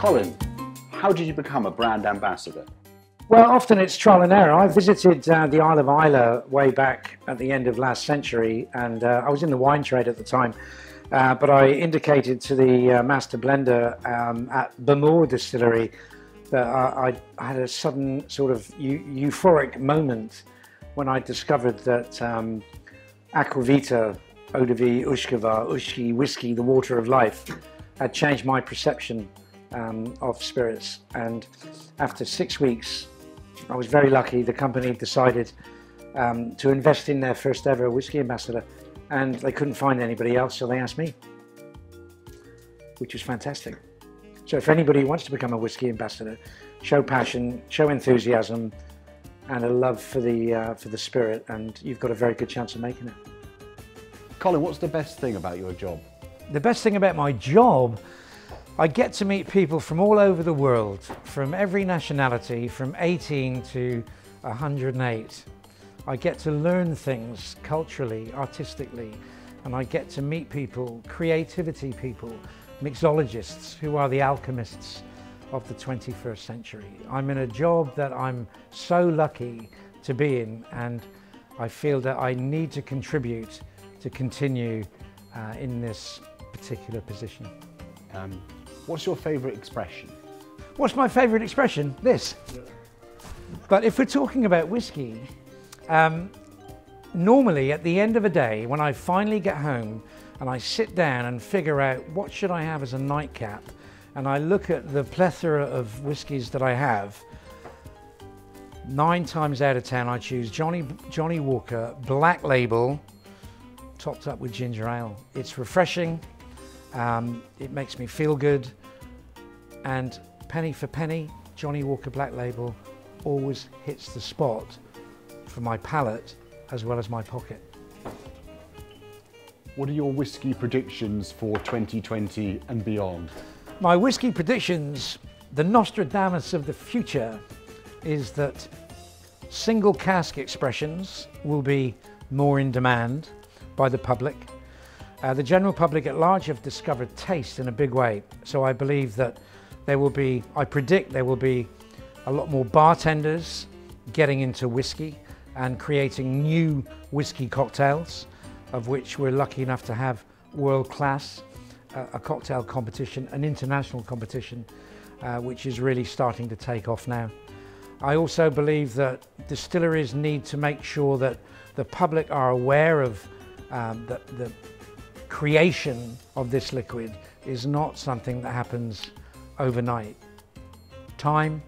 Colin, how did you become a brand ambassador? Well, often it's trial and error. I visited the Isle of Islay way back at the end of last century, and I was in the wine trade at the time, but I indicated to the master blender at Bamor Distillery that I had a sudden sort of euphoric moment when I discovered that Aquavita, Eau de Vie, Ushkava, Ushki, Whisky, the water of life, had changed my perception of spirits. And after 6 weeks, I was very lucky. The company decided to invest in their first ever whisky ambassador, and they couldn't find anybody else, so they asked me, which was fantastic. So if anybody wants to become a whisky ambassador, show passion, show enthusiasm, and a love for the spirit, and you've got a very good chance of making it. Colin, what's the best thing about your job? The best thing about my job, I get to meet people from all over the world, from every nationality, from 18 to 108. I get to learn things culturally, artistically, and I get to meet people, creativity people, mixologists who are the alchemists of the 21st century. I'm in a job that I'm so lucky to be in, and I feel that I need to contribute to continue in this particular position. What's your favourite expression? What's my favourite expression? This. But if we're talking about whiskey, normally at the end of a day, when I finally get home and I sit down and figure out what should I have as a nightcap, and I look at the plethora of whiskies that I have, 9 times out of 10 I choose Johnny Walker Black Label, topped up with ginger ale. It's refreshing, it makes me feel good, and penny for penny, Johnny Walker Black Label always hits the spot for my palate as well as my pocket. What are your whisky predictions for 2020 and beyond? My whisky predictions, the Nostradamus of the future, is that single cask expressions will be more in demand by the public. The general public at large have discovered taste in a big way. So I believe that I predict there will be a lot more bartenders getting into whisky and creating new whisky cocktails, of which we're lucky enough to have world class, a cocktail competition, an international competition, which is really starting to take off now. I also believe that distilleries need to make sure that the public are aware of the creation of this liquid is not something that happens overnight. Time,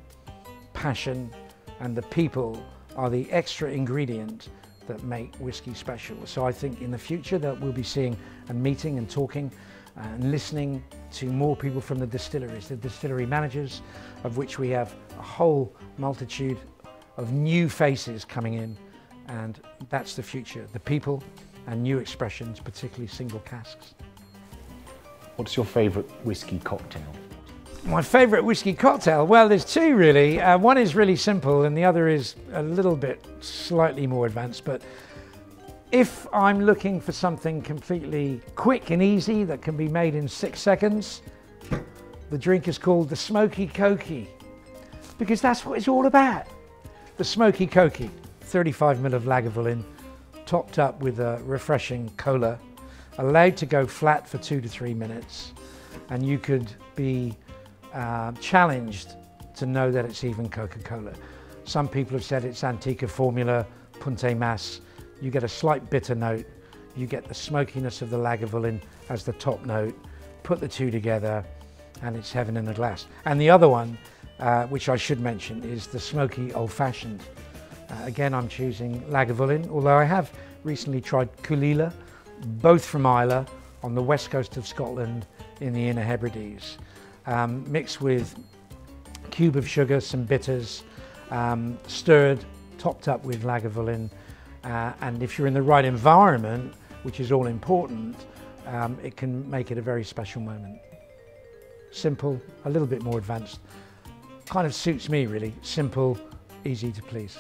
passion, and the people are the extra ingredient that make whiskey special. So I think in the future that we'll be seeing and meeting and talking and listening to more people from the distilleries, the distillery managers, of which we have a whole multitude of new faces coming in, and that's the future, the people and new expressions, particularly single casks. What's your favourite whisky cocktail? My favourite whisky cocktail? Well, there's two really. One is really simple and the other is a little bit slightly more advanced, but if I'm looking for something completely quick and easy that can be made in 6 seconds, the drink is called the Smoky Cokey, because that's what it's all about. The Smoky Cokey, 35 ml of Lagavulin, topped up with a refreshing cola, allowed to go flat for 2 to 3 minutes, and you could be challenged to know that it's even Coca-Cola. Some people have said it's Antica Formula, Punte Mas. You get a slight bitter note, you get the smokiness of the Lagavulin as the top note, put the two together, and it's heaven in a glass. And the other one, which I should mention, is the Smoky Old Fashioned. Again, I'm choosing Lagavulin, although I have recently tried Culila, both from Islay, on the west coast of Scotland in the Inner Hebrides. Mixed with a cube of sugar, some bitters, stirred, topped up with Lagavulin, and if you're in the right environment, which is all important, it can make it a very special moment. Simple, a little bit more advanced, kind of suits me really, simple, easy to please.